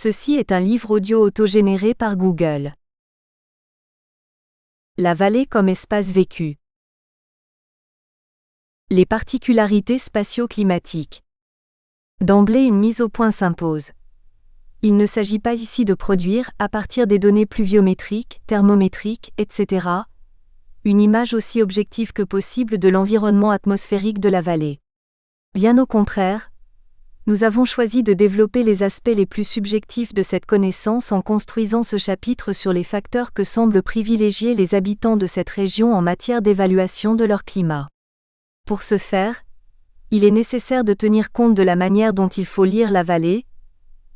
Ceci est un livre audio autogénéré par Google. La vallée comme espace vécu. Les particularités spatio-climatiques. D'emblée, une mise au point s'impose. Il ne s'agit pas ici de produire, à partir des données pluviométriques, thermométriques, etc., une image aussi objective que possible de l'environnement atmosphérique de la vallée. Bien au contraire, nous avons choisi de développer les aspects les plus subjectifs de cette connaissance en construisant ce chapitre sur les facteurs que semblent privilégier les habitants de cette région en matière d'évaluation de leur climat. Pour ce faire, il est nécessaire de tenir compte de la manière dont il faut lire la vallée,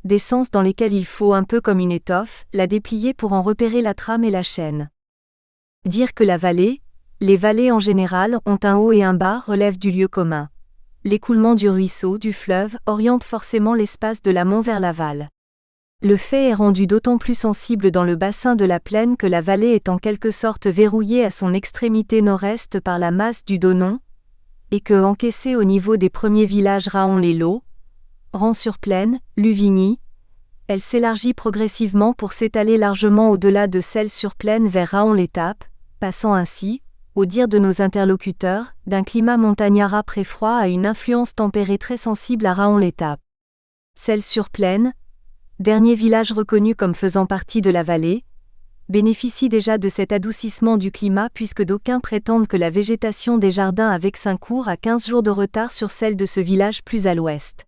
des sens dans lesquels il faut, un peu comme une étoffe, la déplier pour en repérer la trame et la chaîne. Dire que la vallée, les vallées en général, ont un haut et un bas relève du lieu commun. L'écoulement du ruisseau, du fleuve, oriente forcément l'espace de l'amont vers l'aval. Le fait est rendu d'autant plus sensible dans le bassin de la plaine que la vallée est en quelque sorte verrouillée à son extrémité nord-est par la masse du Donon, et que, encaissée au niveau des premiers villages Raon-les-Laux, Rans-sur-Plaine, Luvigny, elle s'élargit progressivement pour s'étaler largement au-delà de Celles-sur-Plaine vers Raon-l'Étape, passant ainsi, au dire de nos interlocuteurs, d'un climat montagnard âpre et froid à une influence tempérée très sensible à Raon-l'Étape. Celles-sur-Plaine, dernier village reconnu comme faisant partie de la vallée, bénéficie déjà de cet adoucissement du climat puisque d'aucuns prétendent que la végétation des jardins à Vexincourt a 15 jours de retard sur celle de ce village plus à l'ouest.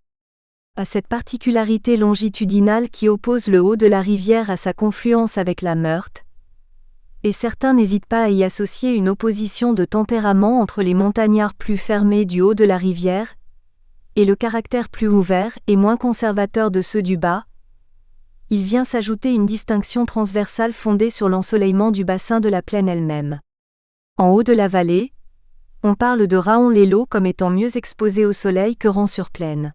À cette particularité longitudinale qui oppose le haut de la rivière à sa confluence avec la Meurthe, et certains n'hésitent pas à y associer une opposition de tempérament entre les montagnards plus fermés du haut de la rivière et le caractère plus ouvert et moins conservateur de ceux du bas, il vient s'ajouter une distinction transversale fondée sur l'ensoleillement du bassin de la plaine elle-même. En haut de la vallée, on parle de Raon-les-Laux comme étant mieux exposé au soleil que Rans-sur-Plaine.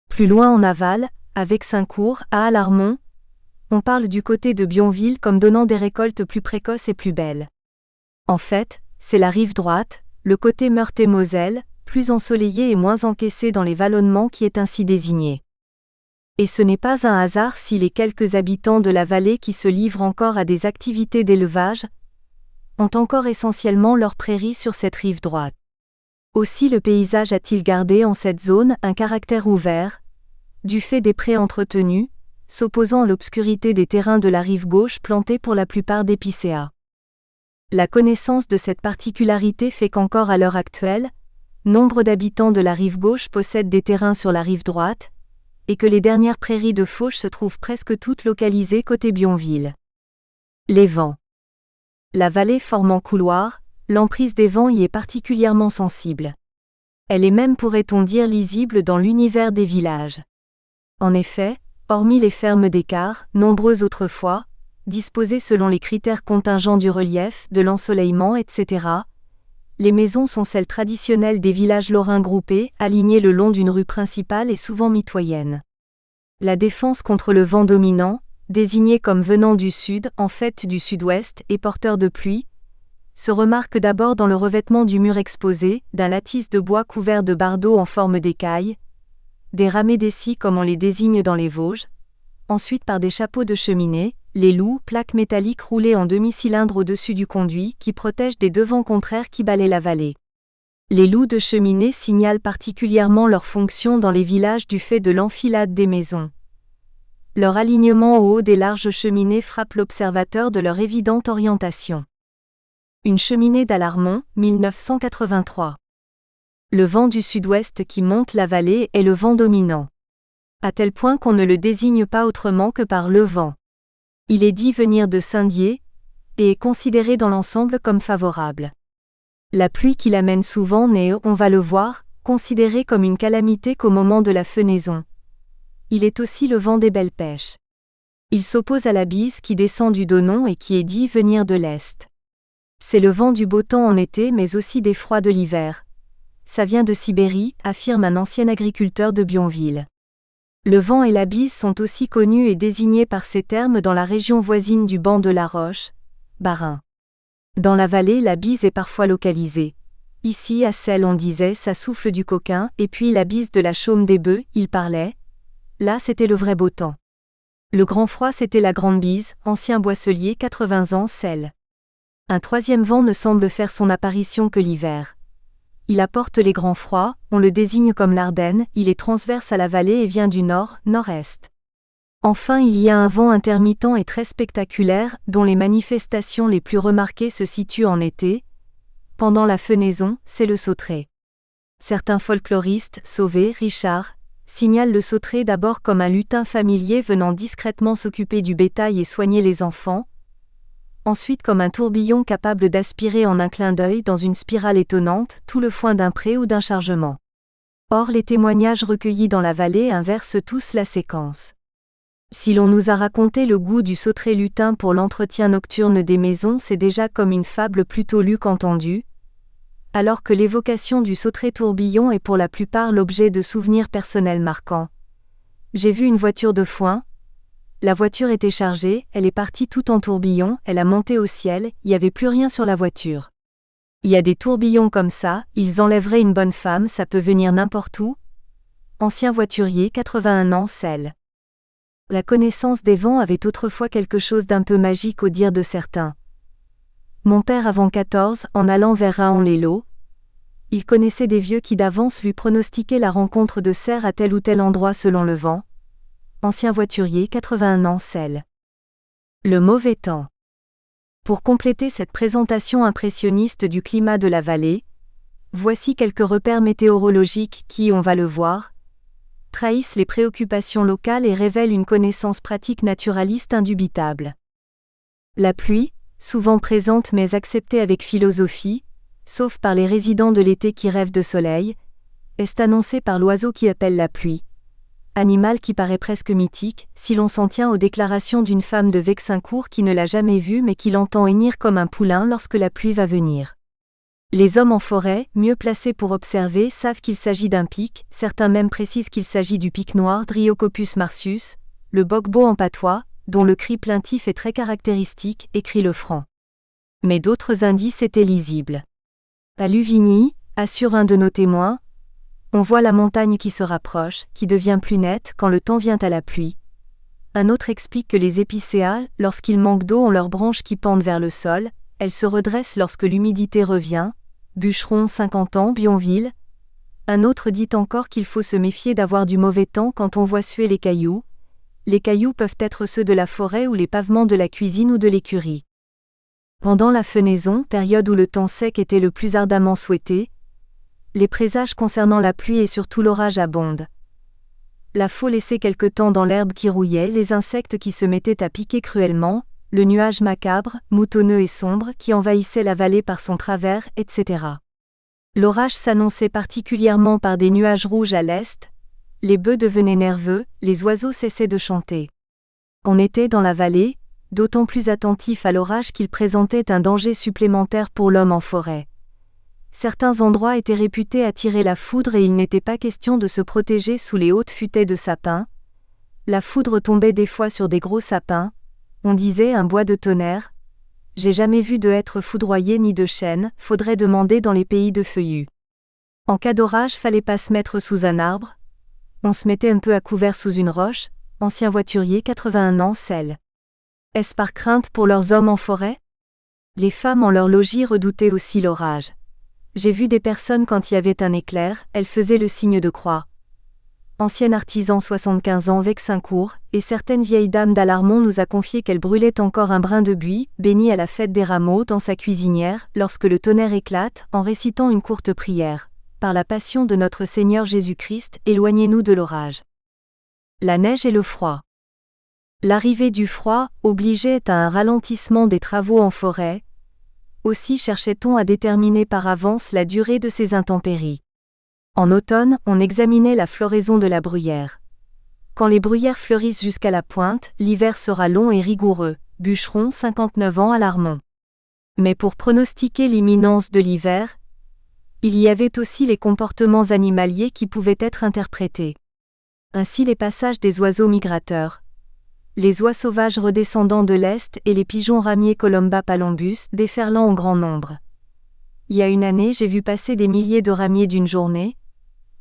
Plus loin en aval, à Vexincourt, à Alarmont, on parle du côté de Bionville comme donnant des récoltes plus précoces et plus belles. En fait, c'est la rive droite, le côté Meurthe-et-Moselle, plus ensoleillé et moins encaissé dans les vallonnements qui est ainsi désigné. Et ce n'est pas un hasard si les quelques habitants de la vallée qui se livrent encore à des activités d'élevage ont encore essentiellement leurs prairies sur cette rive droite. Aussi le paysage a-t-il gardé en cette zone un caractère ouvert, du fait des prés entretenus, s'opposant à l'obscurité des terrains de la rive gauche plantés pour la plupart d'épicéas. La connaissance de cette particularité fait qu'encore à l'heure actuelle, nombre d'habitants de la rive gauche possèdent des terrains sur la rive droite, et que les dernières prairies de fauche se trouvent presque toutes localisées côté Bionville. Les vents. La vallée formant couloir, l'emprise des vents y est particulièrement sensible. Elle est même, pourrait-on dire, lisible dans l'univers des villages. En effet, hormis les fermes d'écart, nombreuses autrefois, disposées selon les critères contingents du relief, de l'ensoleillement, etc., les maisons sont celles traditionnelles des villages lorrains groupés, alignées le long d'une rue principale et souvent mitoyennes. La défense contre le vent dominant, désigné comme venant du sud, en fait du sud-ouest, et porteur de pluie, se remarque d'abord dans le revêtement du mur exposé, d'un lattice de bois couvert de bardeaux en forme d'écailles, des ramets d'essis comme on les désigne dans les Vosges, ensuite par des chapeaux de cheminée, les loups, plaques métalliques roulées en demi-cylindre au-dessus du conduit qui protègent des deux vents contraires qui balaient la vallée. Les loups de cheminée signalent particulièrement leur fonction dans les villages du fait de l'enfilade des maisons. Leur alignement au haut des larges cheminées frappe l'observateur de leur évidente orientation. Une cheminée d'Alarmont, 1983. Le vent du sud-ouest qui monte la vallée est le vent dominant. À tel point qu'on ne le désigne pas autrement que par le vent. Il est dit venir de Saint-Dié, et est considéré dans l'ensemble comme favorable. La pluie qui l'amène souvent n'est, on va le voir, considérée comme une calamité qu'au moment de la fenaison. Il est aussi le vent des belles pêches. Il s'oppose à la bise qui descend du Donon et qui est dit venir de l'est. C'est le vent du beau temps en été mais aussi des froids de l'hiver. Ça vient de Sibérie, affirme un ancien agriculteur de Bionville. Le vent et la bise sont aussi connus et désignés par ces termes dans la région voisine du banc de la Roche, Bas-Rhin. Dans la vallée, la bise est parfois localisée. Ici, à Celles, on disait « ça souffle du coquin » et puis la bise de la chaume des bœufs, il parlait. Là, c'était le vrai beau temps. Le grand froid, c'était la grande bise, ancien boisselier 80 ans sel. Un troisième vent ne semble faire son apparition que l'hiver. Il apporte les grands froids, on le désigne comme l'Ardenne, il est transverse à la vallée et vient du nord, nord-est. Enfin, il y a un vent intermittent et très spectaculaire, dont les manifestations les plus remarquées se situent en été. Pendant la fenaison, c'est le sauteré. Certains folkloristes, Sauvé, Richard, signalent le sauteré d'abord comme un lutin familier venant discrètement s'occuper du bétail et soigner les enfants, ensuite comme un tourbillon capable d'aspirer en un clin d'œil dans une spirale étonnante tout le foin d'un pré ou d'un chargement. Or les témoignages recueillis dans la vallée inversent tous la séquence. Si l'on nous a raconté le goût du sauteré lutin pour l'entretien nocturne des maisons, c'est déjà comme une fable plutôt lue qu'entendue, alors que l'évocation du sauteré tourbillon est pour la plupart l'objet de souvenirs personnels marquants. J'ai vu une voiture de foin. La voiture était chargée, elle est partie tout en tourbillon, elle a monté au ciel, il n'y avait plus rien sur la voiture. Il y a des tourbillons comme ça, ils enlèveraient une bonne femme, ça peut venir n'importe où. Ancien voiturier 81 ans sel. La connaissance des vents avait autrefois quelque chose d'un peu magique au dire de certains. Mon père avant 14, en allant vers Raon-les-Laux, il connaissait des vieux qui d'avance lui pronostiquaient la rencontre de cerfs à tel ou tel endroit selon le vent. Ancien voiturier 81 ans sel. Le mauvais temps. Pour compléter cette présentation impressionniste du climat de la vallée, voici quelques repères météorologiques qui, on va le voir, trahissent les préoccupations locales et révèlent une connaissance pratique naturaliste indubitable. La pluie, souvent présente mais acceptée avec philosophie, sauf par les résidents de l'été qui rêvent de soleil, est annoncée par l'oiseau qui appelle la pluie. Animal qui paraît presque mythique, si l'on s'en tient aux déclarations d'une femme de Vexincourt qui ne l'a jamais vu mais qui l'entend hennir comme un poulain lorsque la pluie va venir. Les hommes en forêt, mieux placés pour observer, savent qu'il s'agit d'un pic, certains même précisent qu'il s'agit du pic noir Dryocopus marsus, le bogbo en patois, dont le cri plaintif est très caractéristique, écrit Lefranc. Mais d'autres indices étaient lisibles. À Luvigny, assure un de nos témoins, on voit la montagne qui se rapproche, qui devient plus nette quand le temps vient à la pluie. Un autre explique que les épicéas, lorsqu'ils manquent d'eau, ont leurs branches qui pendent vers le sol, elles se redressent lorsque l'humidité revient. Bûcheron 50 ans, Bionville. Un autre dit encore qu'il faut se méfier d'avoir du mauvais temps quand on voit suer les cailloux. Les cailloux peuvent être ceux de la forêt ou les pavements de la cuisine ou de l'écurie. Pendant la fenaison, période où le temps sec était le plus ardemment souhaité, les présages concernant la pluie et surtout l'orage abondent. La faux laissait quelque temps dans l'herbe qui rouillait, les insectes qui se mettaient à piquer cruellement, le nuage macabre, moutonneux et sombre qui envahissait la vallée par son travers, etc. L'orage s'annonçait particulièrement par des nuages rouges à l'est, les bœufs devenaient nerveux, les oiseaux cessaient de chanter. On était dans la vallée, d'autant plus attentif à l'orage qu'il présentait un danger supplémentaire pour l'homme en forêt. Certains endroits étaient réputés attirer la foudre et il n'était pas question de se protéger sous les hautes futaies de sapins. La foudre tombait des fois sur des gros sapins. On disait un bois de tonnerre. J'ai jamais vu de hêtre foudroyé ni de chêne, faudrait demander dans les pays de feuillus. En cas d'orage, fallait pas se mettre sous un arbre. On se mettait un peu à couvert sous une roche. Ancien voiturier 81 ans sel. Est-ce par crainte pour leurs hommes en forêt? Les femmes en leur logis redoutaient aussi l'orage. J'ai vu des personnes quand il y avait un éclair, elles faisaient le signe de croix. Ancienne artisan 75 ans Vexincourt, et certaines vieilles dames d'Alarmont nous a confié qu'elle brûlait encore un brin de buis, béni à la fête des rameaux, dans sa cuisinière, lorsque le tonnerre éclate, en récitant une courte prière. Par la passion de notre Seigneur Jésus-Christ, éloignez-nous de l'orage. La neige et le froid. L'arrivée du froid obligeait à un ralentissement des travaux en forêt. Aussi cherchait-on à déterminer par avance la durée de ces intempéries. En automne, on examinait la floraison de la bruyère. Quand les bruyères fleurissent jusqu'à la pointe, l'hiver sera long et rigoureux. Bûcheron 59 ans à Larmont. Mais pour pronostiquer l'imminence de l'hiver, il y avait aussi les comportements animaliers qui pouvaient être interprétés. Ainsi les passages des oiseaux migrateurs. Les oies sauvages redescendant de l'Est et les pigeons ramiers Columba palombus déferlant en grand nombre. Il y a une année, j'ai vu passer des milliers de ramiers d'une journée.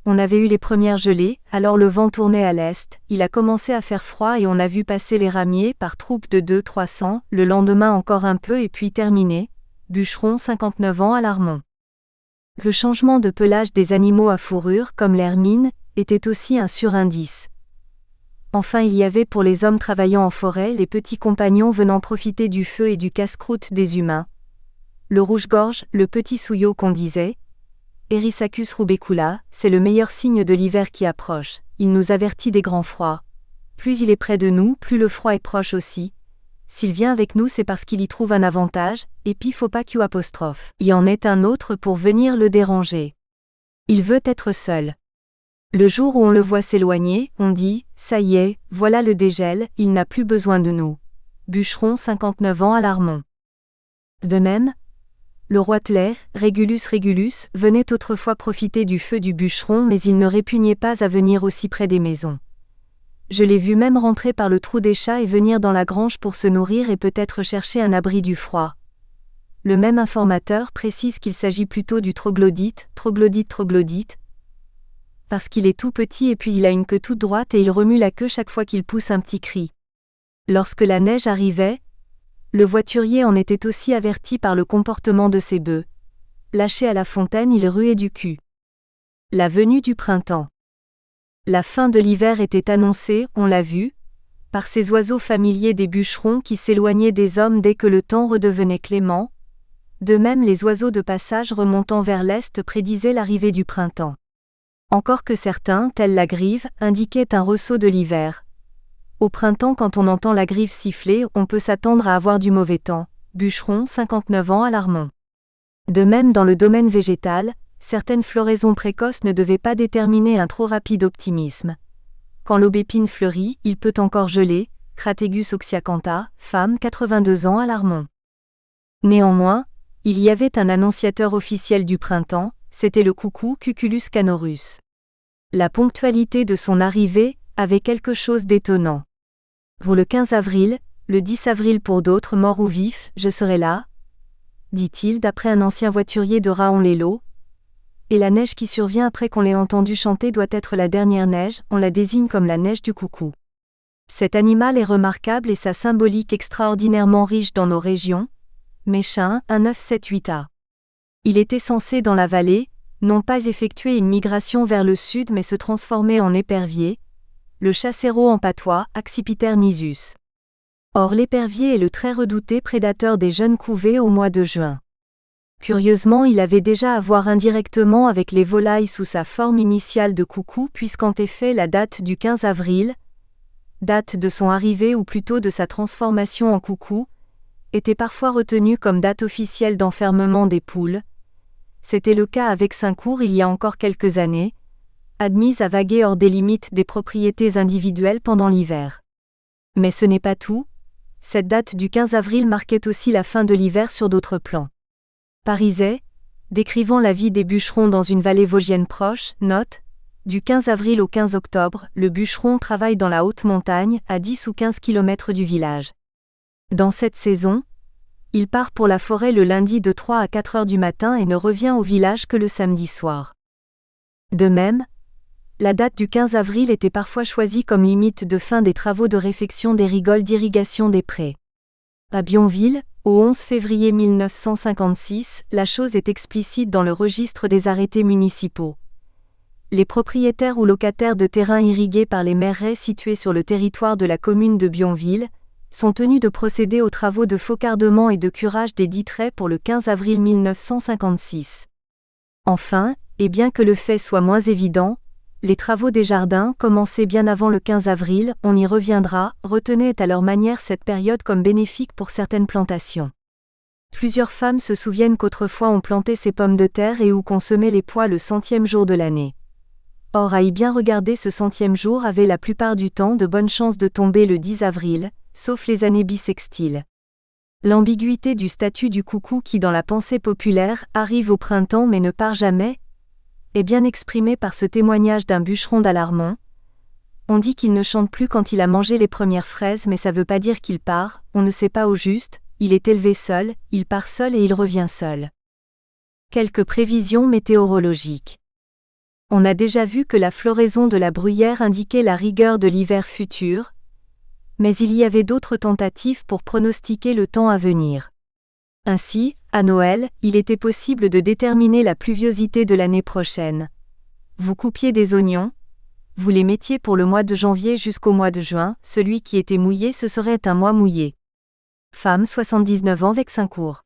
On avait eu les premières gelées, alors le vent tournait à l'est, il a commencé à faire froid et on a vu passer les ramiers par troupes de 200-300, le lendemain encore un peu et puis terminé. Bûcheron 59 ans à Larmont. Le changement de pelage des animaux à fourrure, comme l'hermine, était aussi un surindice. Enfin il y avait pour les hommes travaillant en forêt les petits compagnons venant profiter du feu et du casse-croûte des humains. Le rouge-gorge, le petit souillot qu'on disait, Erisacus rubecula, c'est le meilleur signe de l'hiver qui approche, il nous avertit des grands froids. Plus il est près de nous, plus le froid est proche aussi. S'il vient avec nous c'est parce qu'il y trouve un avantage, épiphopaque apostrophe. Il y en est un autre pour venir le déranger. Il veut être seul. Le jour où on le voit s'éloigner, on dit, ça y est, voilà le dégel, il n'a plus besoin de nous. Bûcheron 59 ans à Larmont. De même, le roitelet, Régulus, venait autrefois profiter du feu du bûcheron mais il ne répugnait pas à venir aussi près des maisons. Je l'ai vu même rentrer par le trou des chats et venir dans la grange pour se nourrir et peut-être chercher un abri du froid. Le même informateur précise qu'il s'agit plutôt du troglodyte, parce qu'il est tout petit et puis il a une queue toute droite et il remue la queue chaque fois qu'il pousse un petit cri. Lorsque la neige arrivait, le voiturier en était aussi averti par le comportement de ses bœufs. Lâchés à la fontaine, il ruait du cul. La venue du printemps. La fin de l'hiver était annoncée, on l'a vu, par ces oiseaux familiers des bûcherons qui s'éloignaient des hommes dès que le temps redevenait clément. De même les oiseaux de passage remontant vers l'est prédisaient l'arrivée du printemps. Encore que certains, tels la grive, indiquaient un ressaut de l'hiver. Au printemps quand on entend la grive siffler, on peut s'attendre à avoir du mauvais temps. Bûcheron 59 ans à Larmont. De même dans le domaine végétal, certaines floraisons précoces ne devaient pas déterminer un trop rapide optimisme. Quand l'aubépine fleurit, il peut encore geler, Crategus oxyacantha, femme 82 ans à Larmont. Néanmoins, il y avait un annonciateur officiel du printemps, c'était le coucou Cuculus canorus. La ponctualité de son arrivée avait quelque chose d'étonnant. Pour le 15 avril, le 10 avril pour d'autres morts ou vifs, je serai là, dit-il d'après un ancien voiturier de Raon-les-Laux. Et la neige qui survient après qu'on l'ait entendu chanter doit être la dernière neige, on la désigne comme la neige du coucou. Cet animal est remarquable et sa symbolique extraordinairement riche dans nos régions. Méchain, 1978a. Il était censé dans la vallée, non pas effectuer une migration vers le sud mais se transformer en épervier, le chassero en patois, Accipiter nisus. Or l'épervier est le très redouté prédateur des jeunes couvées au mois de juin. Curieusement il avait déjà à voir indirectement avec les volailles sous sa forme initiale de coucou puisqu'en effet la date du 15 avril, date de son arrivée ou plutôt de sa transformation en coucou, était parfois retenue comme date officielle d'enfermement des poules. C'était le cas avec Saint-Cour il y a encore quelques années, admise à vaguer hors des limites des propriétés individuelles pendant l'hiver. Mais ce n'est pas tout, cette date du 15 avril marquait aussi la fin de l'hiver sur d'autres plans. Pariset, décrivant la vie des bûcherons dans une vallée vosgienne proche, note, du 15 avril au 15 octobre, le bûcheron travaille dans la haute montagne, à 10 ou 15 km du village. Dans cette saison, il part pour la forêt le lundi de 3 à 4 heures du matin et ne revient au village que le samedi soir. De même, la date du 15 avril était parfois choisie comme limite de fin des travaux de réfection des rigoles d'irrigation des prés. À Bionville, au 11 février 1956, la chose est explicite dans le registre des arrêtés municipaux. Les propriétaires ou locataires de terrains irrigués par les mairies situés sur le territoire de la commune de Bionville sont tenus de procéder aux travaux de faucardement et de curage des dits traits pour le 15 avril 1956. Enfin, et bien que le fait soit moins évident, les travaux des jardins, commencés bien avant le 15 avril, on y reviendra, retenaient à leur manière cette période comme bénéfique pour certaines plantations. Plusieurs femmes se souviennent qu'autrefois on plantait ces pommes de terre et où qu'on semait les pois le 100e jour de l'année. Or à y bien regarder ce 100e jour avait la plupart du temps de bonnes chances de tomber le 10 avril, sauf les années bissextiles. L'ambiguïté du statut du coucou qui dans la pensée populaire arrive au printemps mais ne part jamais, est bien exprimée par ce témoignage d'un bûcheron d'Alarmont. On dit qu'il ne chante plus quand il a mangé les premières fraises mais ça veut pas dire qu'il part, on ne sait pas au juste, il est élevé seul, il part seul et il revient seul. Quelques prévisions météorologiques. On a déjà vu que la floraison de la bruyère indiquait la rigueur de l'hiver futur, mais il y avait d'autres tentatives pour pronostiquer le temps à venir. Ainsi, à Noël, il était possible de déterminer la pluviosité de l'année prochaine. Vous coupiez des oignons, vous les mettiez pour le mois de janvier jusqu'au mois de juin, celui qui était mouillé ce serait un mois mouillé. Femme 79 ans Vexincourt.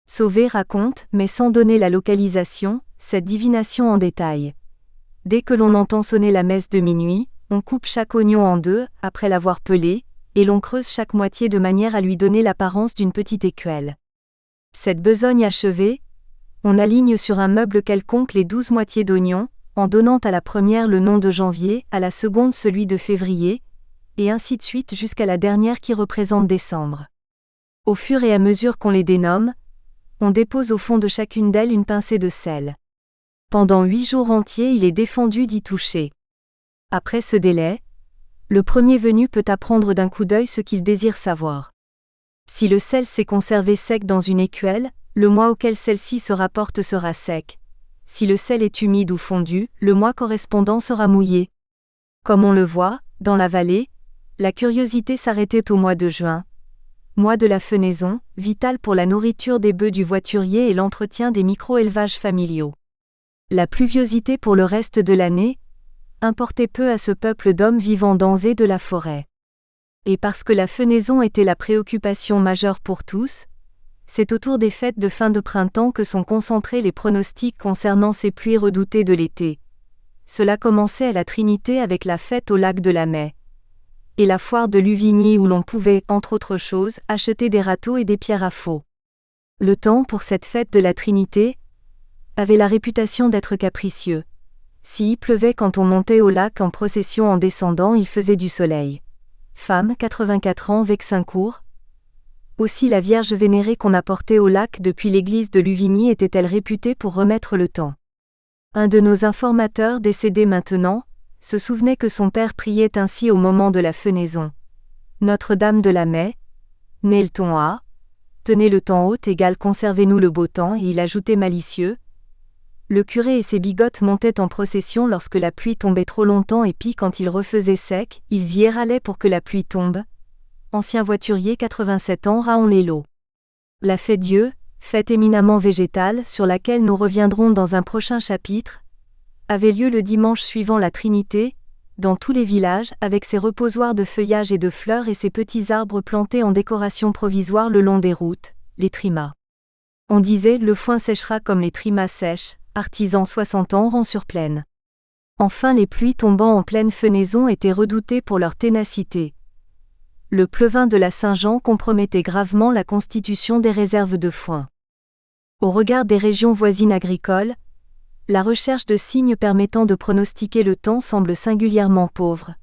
Sauvé raconte, mais sans donner la localisation, cette divination en détail. Dès que l'on entend sonner la messe de minuit, on coupe chaque oignon en deux, après l'avoir pelé, et l'on creuse chaque moitié de manière à lui donner l'apparence d'une petite écuelle. Cette besogne achevée, on aligne sur un meuble quelconque les 12 moitiés d'oignons, en donnant à la première le nom de janvier, à la seconde celui de février, et ainsi de suite jusqu'à la dernière qui représente décembre. Au fur et à mesure qu'on les dénomme, on dépose au fond de chacune d'elles une pincée de sel. Pendant 8 jours entiers il est défendu d'y toucher. Après ce délai, le premier venu peut apprendre d'un coup d'œil ce qu'il désire savoir. Si le sel s'est conservé sec dans une écuelle, le mois auquel celle-ci se rapporte sera sec. Si le sel est humide ou fondu, le mois correspondant sera mouillé. Comme on le voit, dans la vallée, la curiosité s'arrêtait au mois de juin. Mois de la fenaison, vital pour la nourriture des bœufs du voiturier et l'entretien des micro-élevages familiaux. La pluviosité pour le reste de l'année importait peu à ce peuple d'hommes vivant dans et de la forêt. Et parce que la fenaison était la préoccupation majeure pour tous, c'est autour des fêtes de fin de printemps que sont concentrés les pronostics concernant ces pluies redoutées de l'été. Cela commençait à la Trinité avec la fête au lac de la Mai. Et la foire de Luvigny où l'on pouvait, entre autres choses, acheter des râteaux et des pierres à faux. Le temps pour cette fête de la Trinité avait la réputation d'être capricieux. S'il pleuvait quand on montait au lac en procession en descendant, il faisait du soleil. Femme 84 ans Vexincourt. Aussi la Vierge vénérée qu'on apportait au lac depuis l'église de Luvigny était-elle réputée pour remettre le temps. Un de nos informateurs décédé maintenant, se souvenait que son père priait ainsi au moment de la fenaison. Notre-Dame de la Mai, nez le ton A, tenez le temps haut égale conservez-nous le beau temps, et il ajoutait malicieux. Le curé et ses bigotes montaient en procession lorsque la pluie tombait trop longtemps et puis quand il refaisait sec, ils y râlaient pour que la pluie tombe. Ancien voiturier 87 ans Raon-les-Lots. La fête Dieu, fête éminemment végétale sur laquelle nous reviendrons dans un prochain chapitre, avait lieu le dimanche suivant la Trinité, dans tous les villages, avec ses reposoirs de feuillage et de fleurs et ses petits arbres plantés en décoration provisoire le long des routes, les trimas. On disait, le foin séchera comme les trimas sèchent, artisan 60 ans rend sur plaine. Enfin les pluies tombant en pleine fenaison étaient redoutées pour leur ténacité. Le pleuvin de la Saint-Jean compromettait gravement la constitution des réserves de foin. Au regard des régions voisines agricoles, la recherche de signes permettant de pronostiquer le temps semble singulièrement pauvre.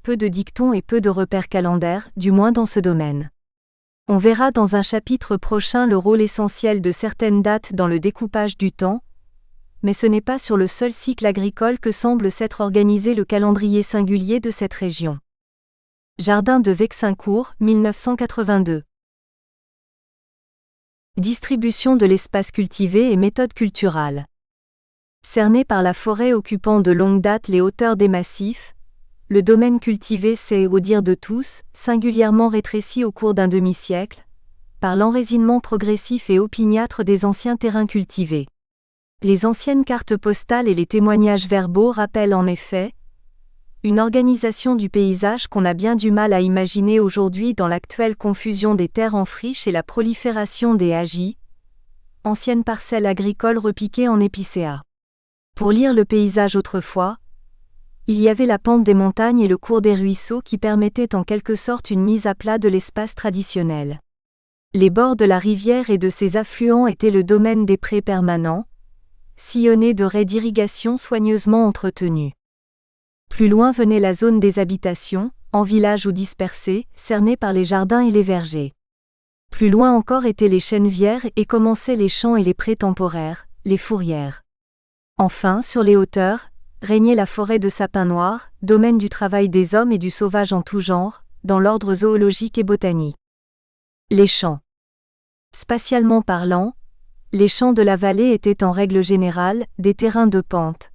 Peu de dictons et peu de repères calendaires, du moins dans ce domaine. On verra dans un chapitre prochain le rôle essentiel de certaines dates dans le découpage du temps, mais ce n'est pas sur le seul cycle agricole que semble s'être organisé le calendrier singulier de cette région. Jardin de Vexincourt, 1982. Distribution de l'espace cultivé et méthode culturale. Cerné par la forêt occupant de longue date les hauteurs des massifs, le domaine cultivé s'est, au dire de tous, singulièrement rétréci au cours d'un demi-siècle, par l'enraisinement progressif et opiniâtre des anciens terrains cultivés. Les anciennes cartes postales et les témoignages verbaux rappellent en effet une organisation du paysage qu'on a bien du mal à imaginer aujourd'hui dans l'actuelle confusion des terres en friche et la prolifération des hagis, anciennes parcelles agricoles repiquées en épicéas. Pour lire le paysage autrefois, il y avait la pente des montagnes et le cours des ruisseaux qui permettaient en quelque sorte une mise à plat de l'espace traditionnel. Les bords de la rivière et de ses affluents étaient le domaine des prés permanents, sillonnés de raies d'irrigation soigneusement entretenus. Plus loin venait la zone des habitations, en village ou dispersée, cernée par les jardins et les vergers. Plus loin encore étaient les chènevières et commençaient les champs et les prés temporaires, les fourrières. Enfin, sur les hauteurs, régnait la forêt de sapins noirs, domaine du travail des hommes et du sauvage en tout genre, dans l'ordre zoologique et botanique. Les champs. Spatialement parlant, les champs de la vallée étaient en règle générale des terrains de pente.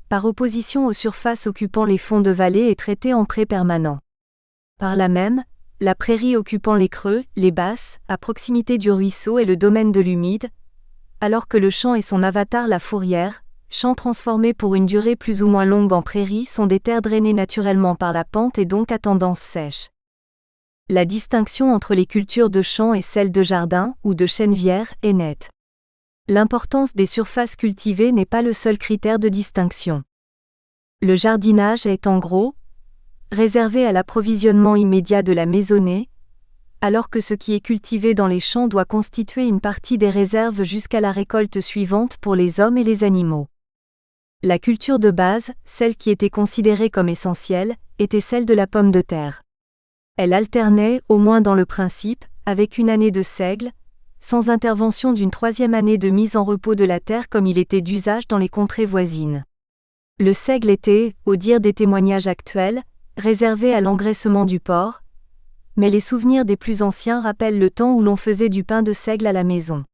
par opposition aux surfaces occupant les fonds de vallée et traitées en prés permanents. Par là même, la prairie occupant les creux, les basses, à proximité du ruisseau et le domaine de l'humide, alors que le champ et son avatar la fourrière, champs transformés pour une durée plus ou moins longue en prairie, sont des terres drainées naturellement par la pente et donc à tendance sèche. La distinction entre les cultures de champs et celles de jardin ou de chènevières est nette. L'importance des surfaces cultivées n'est pas le seul critère de distinction. Le jardinage est en gros réservé à l'approvisionnement immédiat de la maisonnée, alors que ce qui est cultivé dans les champs doit constituer une partie des réserves jusqu'à la récolte suivante pour les hommes et les animaux. La culture de base, celle qui était considérée comme essentielle, était celle de la pomme de terre. Elle alternait, au moins dans le principe, avec une année de seigle, sans intervention d'une troisième année de mise en repos de la terre comme il était d'usage dans les contrées voisines. Le seigle était, au dire des témoignages actuels, réservé à l'engraissement du porc, mais les souvenirs des plus anciens rappellent le temps où l'on faisait du pain de seigle à la maison.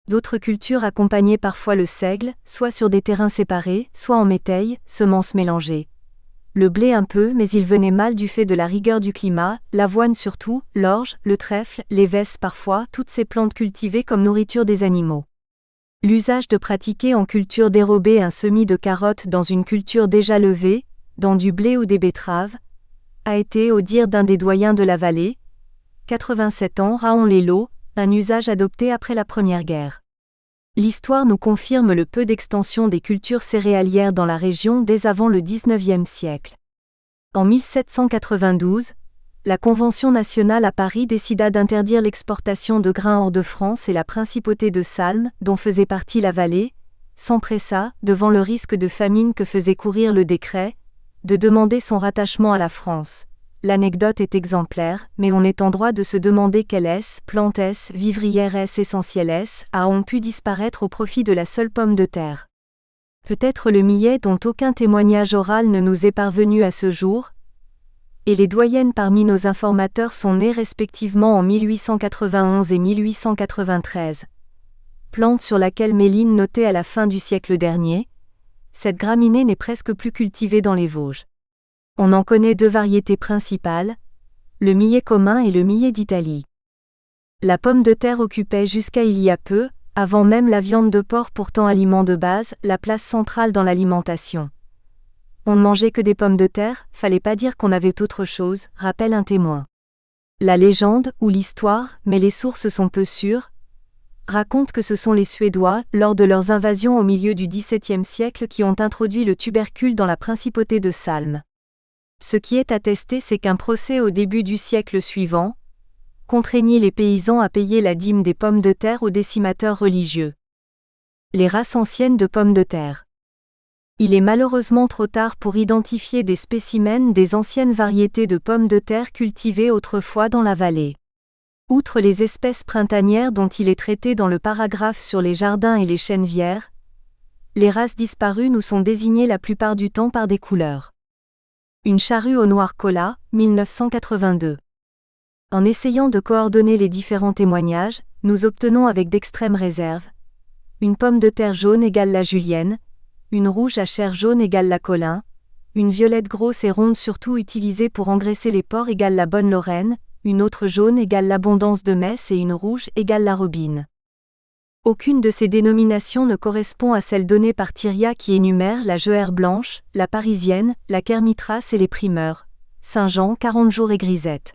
D'autres cultures accompagnaient parfois le seigle, soit sur des terrains séparés, soit en métailles, semences mélangées. Le blé un peu, mais il venait mal du fait de la rigueur du climat, l'avoine surtout, l'orge, le trèfle, les vesses parfois, toutes ces plantes cultivées comme nourriture des animaux. L'usage de pratiquer en culture dérobée un semis de carottes dans une culture déjà levée, dans du blé ou des betteraves, a été, au dire d'un des doyens de la vallée, 87 ans, Raon Lello, un usage adopté après la Première Guerre. L'histoire nous confirme le peu d'extension des cultures céréalières dans la région dès avant le XIXe siècle. En 1792, la Convention nationale à Paris décida d'interdire l'exportation de grains hors de France et la principauté de Salm, dont faisait partie la vallée, s'empressa, devant le risque de famine que faisait courir le décret, de demander son rattachement à la France. L'anecdote est exemplaire, mais on est en droit de se demander quelle plante vivrière essentielle ont pu disparaître au profit de la seule pomme de terre. Peut-être le millet dont aucun témoignage oral ne nous est parvenu à ce jour, et les doyennes parmi nos informateurs sont nées respectivement en 1891 et 1893. Plante sur laquelle Méline notait à la fin du siècle dernier, cette graminée n'est presque plus cultivée dans les Vosges. On en connaît deux variétés principales, le millet commun et le millet d'Italie. La pomme de terre occupait jusqu'à il y a peu, avant même la viande de porc pourtant aliment de base, la place centrale dans l'alimentation. On ne mangeait que des pommes de terre, fallait pas dire qu'on avait autre chose, rappelle un témoin. La légende, ou l'histoire, mais les sources sont peu sûres, raconte que ce sont les Suédois, lors de leurs invasions au milieu du XVIIe siècle qui ont introduit le tubercule dans la principauté de Salm. Ce qui est attesté, c'est qu'un procès au début du siècle suivant contraignit les paysans à payer la dîme des pommes de terre aux décimateurs religieux. Les races anciennes de pommes de terre. Il est malheureusement trop tard pour identifier des spécimens des anciennes variétés de pommes de terre cultivées autrefois dans la vallée. Outre les espèces printanières dont il est traité dans le paragraphe sur les jardins et les chènevières, les races disparues nous sont désignées la plupart du temps par des couleurs. Une charrue au noir cola, 1982. En essayant de coordonner les différents témoignages, nous obtenons avec d'extrêmes réserves. Une pomme de terre jaune égale la julienne, une rouge à chair jaune égale la colin, une violette grosse et ronde surtout utilisée pour engraisser les porcs égale la bonne Lorraine, une autre jaune égale l'abondance de Metz et une rouge égale la robine. Aucune de ces dénominations ne correspond à celle donnée par Thiriat qui énumère la Jeher blanche, la parisienne, la Kermitras et les primeurs, Saint-Jean 40 jours et grisette.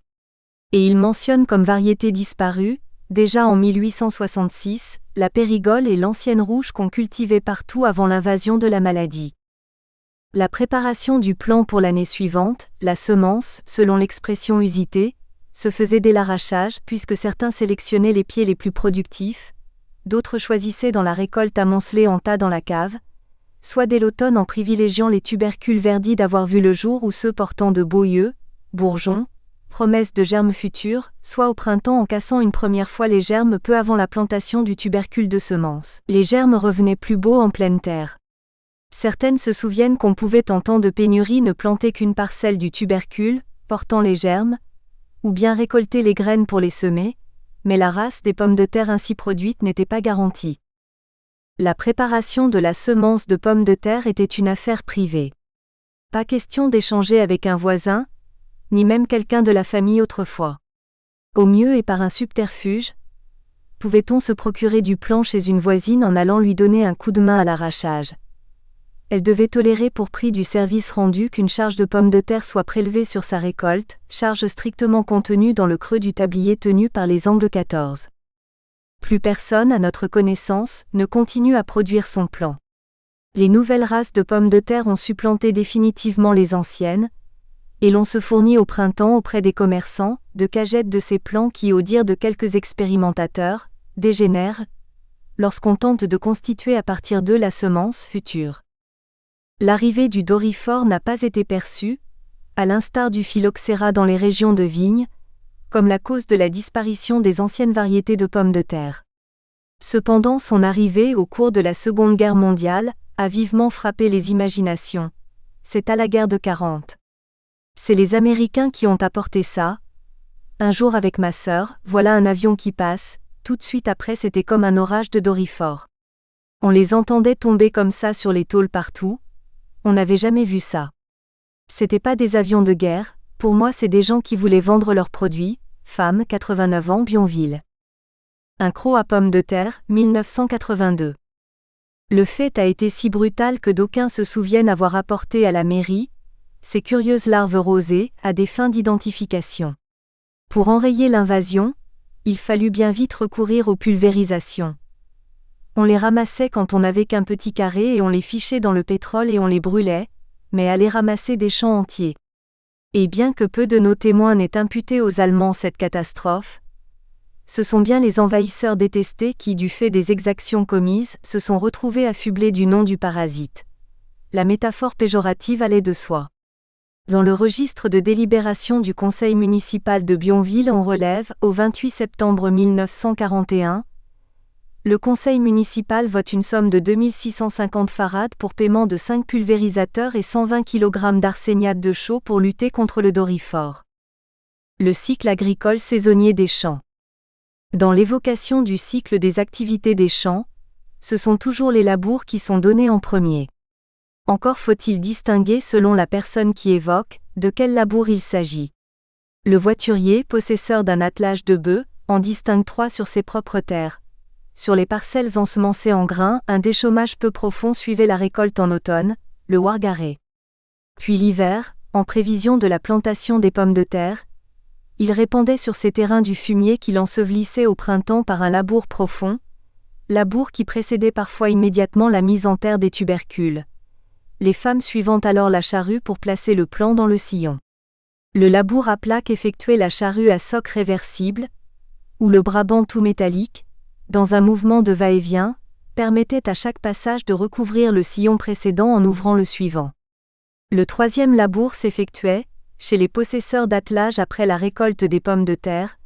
Et il mentionne comme variété disparue, déjà en 1866, la périgole et l'ancienne rouge qu'on cultivait partout avant l'invasion de la maladie. La préparation du plan pour l'année suivante, la semence, selon l'expression usitée, se faisait dès l'arrachage puisque certains sélectionnaient les pieds les plus productifs, d'autres choisissaient dans la récolte amoncelée en tas dans la cave, soit dès l'automne en privilégiant les tubercules verdis d'avoir vu le jour ou ceux portant de beaux œufs, bourgeons, promesses de germes futurs, soit au printemps en cassant une première fois les germes peu avant la plantation du tubercule de semence. Les germes revenaient plus beaux en pleine terre. Certaines se souviennent qu'on pouvait en temps de pénurie ne planter qu'une parcelle du tubercule, portant les germes, ou bien récolter les graines pour les semer, mais la race des pommes de terre ainsi produites n'était pas garantie. La préparation de la semence de pommes de terre était une affaire privée. Pas question d'échanger avec un voisin, ni même quelqu'un de la famille autrefois. Au mieux et par un subterfuge, pouvait-on se procurer du plan chez une voisine en allant lui donner un coup de main à l'arrachage. Elle devait tolérer pour prix du service rendu qu'une charge de pommes de terre soit prélevée sur sa récolte, charge strictement contenue dans le creux du tablier tenu par les angles 14. Plus personne, à notre connaissance, ne continue à produire son plan. Les nouvelles races de pommes de terre ont supplanté définitivement les anciennes, et l'on se fournit au printemps auprès des commerçants, de cagettes de ces plants qui, au dire de quelques expérimentateurs, dégénèrent, lorsqu'on tente de constituer à partir d'eux la semence future. L'arrivée du doryphore n'a pas été perçue, à l'instar du phylloxéra dans les régions de vignes, comme la cause de la disparition des anciennes variétés de pommes de terre. Cependant, son arrivée au cours de la Seconde Guerre mondiale a vivement frappé les imaginations. C'est à la guerre de 40. C'est les Américains qui ont apporté ça. Un jour avec ma sœur, voilà un avion qui passe, tout de suite après c'était comme un orage de doryphore. On les entendait tomber comme ça sur les tôles partout, on n'avait jamais vu ça. C'était pas des avions de guerre, pour moi c'est des gens qui voulaient vendre leurs produits. Femme, 89 ans, Bionville. Un croc à pommes de terre, 1982. Le fait a été si brutal que d'aucuns se souviennent avoir apporté à la mairie ces curieuses larves rosées à des fins d'identification. Pour enrayer l'invasion, il fallut bien vite recourir aux pulvérisations. On les ramassait quand on n'avait qu'un petit carré et on les fichait dans le pétrole et on les brûlait, mais à les ramasser des champs entiers. Et bien que peu de nos témoins n'aient imputé aux Allemands cette catastrophe, ce sont bien les envahisseurs détestés qui, du fait des exactions commises, se sont retrouvés affublés du nom du parasite. La métaphore péjorative allait de soi. Dans le registre de délibération du conseil municipal de Bionville, on relève, au 28 septembre 1941, le conseil municipal vote une somme de 2650 farades pour paiement de 5 pulvérisateurs et 120 kg d'arséniate de chaux pour lutter contre le doryphore. Le cycle agricole saisonnier des champs. Dans l'évocation du cycle des activités des champs, ce sont toujours les labours qui sont donnés en premier. Encore faut-il distinguer selon la personne qui évoque, de quel labour il s'agit. Le voiturier, possesseur d'un attelage de bœufs, en distingue 3 sur ses propres terres. Sur les parcelles ensemencées en grains, un déchômage peu profond suivait la récolte en automne, le wargaré. Puis l'hiver, en prévision de la plantation des pommes de terre, il répandait sur ces terrains du fumier qu'il ensevelissait au printemps par un labour profond, labour qui précédait parfois immédiatement la mise en terre des tubercules. Les femmes suivant alors la charrue pour placer le plant dans le sillon. Le labour à plaque effectuait la charrue à soc réversible, ou le Brabant tout métallique, dans un mouvement de va-et-vient, permettait à chaque passage de recouvrir le sillon précédent en ouvrant le suivant. Le troisième labour s'effectuait, chez les possesseurs d'attelage après la récolte des pommes de terre,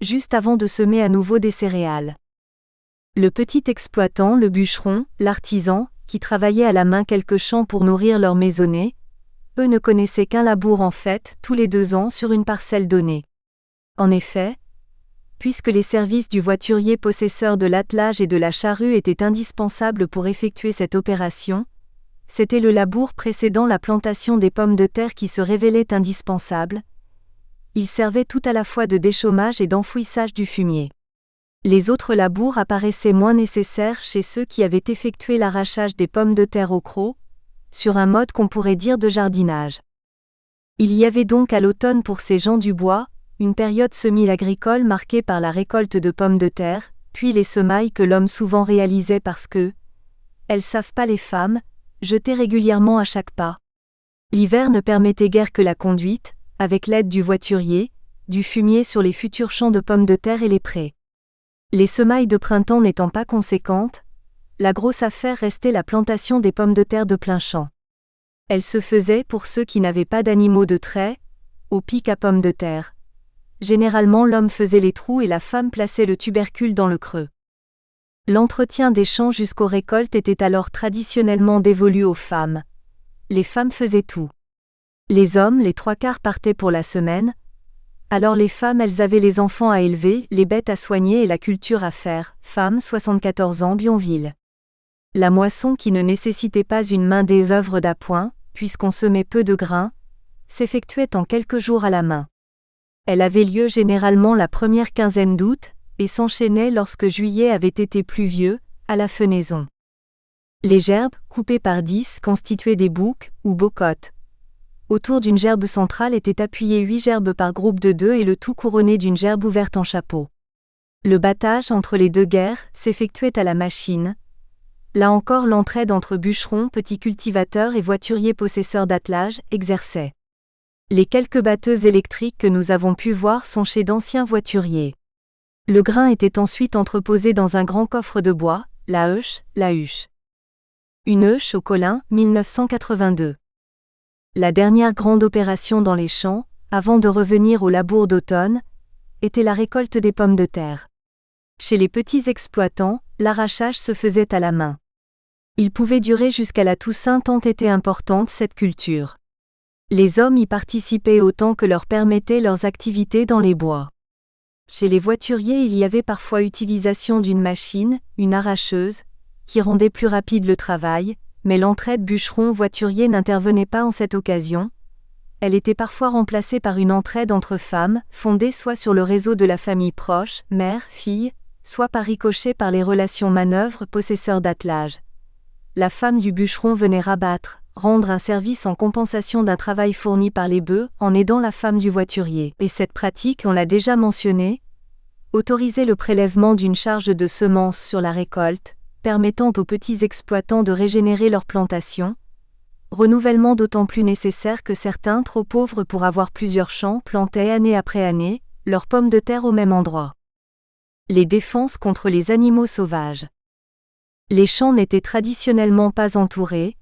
juste avant de semer à nouveau des céréales. Le petit exploitant, le bûcheron, l'artisan, qui travaillaient à la main quelques champs pour nourrir leur maisonnée, eux ne connaissaient qu'un labour en fait, tous les 2 ans sur une parcelle donnée. En effet, puisque les services du voiturier possesseur de l'attelage et de la charrue étaient indispensables pour effectuer cette opération, c'était le labour précédant la plantation des pommes de terre qui se révélait indispensable. Il servait tout à la fois de déchômage et d'enfouissage du fumier. Les autres labours apparaissaient moins nécessaires chez ceux qui avaient effectué l'arrachage des pommes de terre au croc, sur un mode qu'on pourrait dire de jardinage. Il y avait donc à l'automne pour ces gens du bois, une période semi-agricole marquée par la récolte de pommes de terre, puis les semailles que l'homme souvent réalisait parce que, elles savent pas les femmes, jetaient régulièrement à chaque pas. L'hiver ne permettait guère que la conduite, avec l'aide du voiturier, du fumier sur les futurs champs de pommes de terre et les prés. Les semailles de printemps n'étant pas conséquentes, la grosse affaire restait la plantation des pommes de terre de plein champ. Elle se faisait pour ceux qui n'avaient pas d'animaux de trait, au pic à pommes de terre. Généralement l'homme faisait les trous et la femme plaçait le tubercule dans le creux. L'entretien des champs jusqu'aux récoltes était alors traditionnellement dévolu aux femmes. Les femmes faisaient tout. Les hommes, les 3/4 partaient pour la semaine. Alors les femmes, elles avaient les enfants à élever, les bêtes à soigner et la culture à faire. Femme, 74 ans, Bionville. La moisson qui ne nécessitait pas une main-d'œuvre d'appoint, puisqu'on semait peu de grains, s'effectuait en quelques jours à la main. Elle avait lieu généralement la première quinzaine d'août, et s'enchaînait lorsque juillet avait été pluvieux, à la fenaison. Les gerbes, coupées par 10, constituaient des boucs, ou bocottes. Autour d'une gerbe centrale étaient appuyées 8 gerbes par groupe de 2 et le tout couronné d'une gerbe ouverte en chapeau. Le battage entre les deux guerres s'effectuait à la machine. Là encore l'entraide entre bûcherons, petits cultivateurs et voituriers possesseurs d'attelages exerçait. Les quelques batteuses électriques que nous avons pu voir sont chez d'anciens voituriers. Le grain était ensuite entreposé dans un grand coffre de bois, la huche. Une huche au Colin, 1982. La dernière grande opération dans les champs, avant de revenir au labour d'automne, était la récolte des pommes de terre. Chez les petits exploitants, l'arrachage se faisait à la main. Il pouvait durer jusqu'à la Toussaint tant était importante cette culture. Les hommes y participaient autant que leur permettaient leurs activités dans les bois. Chez les voituriers il y avait parfois utilisation d'une machine, une arracheuse, qui rendait plus rapide le travail, mais l'entraide bûcheron-voiturier n'intervenait pas en cette occasion. Elle était parfois remplacée par une entraide entre femmes, fondée soit sur le réseau de la famille proche, mère, fille, soit par ricochet par les relations manœuvre-possesseur d'attelage. La femme du bûcheron venait rabattre, rendre un service en compensation d'un travail fourni par les bœufs en aidant la femme du voiturier. Et cette pratique, on l'a déjà mentionné, autorisait le prélèvement d'une charge de semences sur la récolte, permettant aux petits exploitants de régénérer leurs plantations, renouvellement d'autant plus nécessaire que certains, trop pauvres pour avoir plusieurs champs, plantaient année après année, leurs pommes de terre au même endroit. Les défenses contre les animaux sauvages. Les champs n'étaient traditionnellement pas entourés,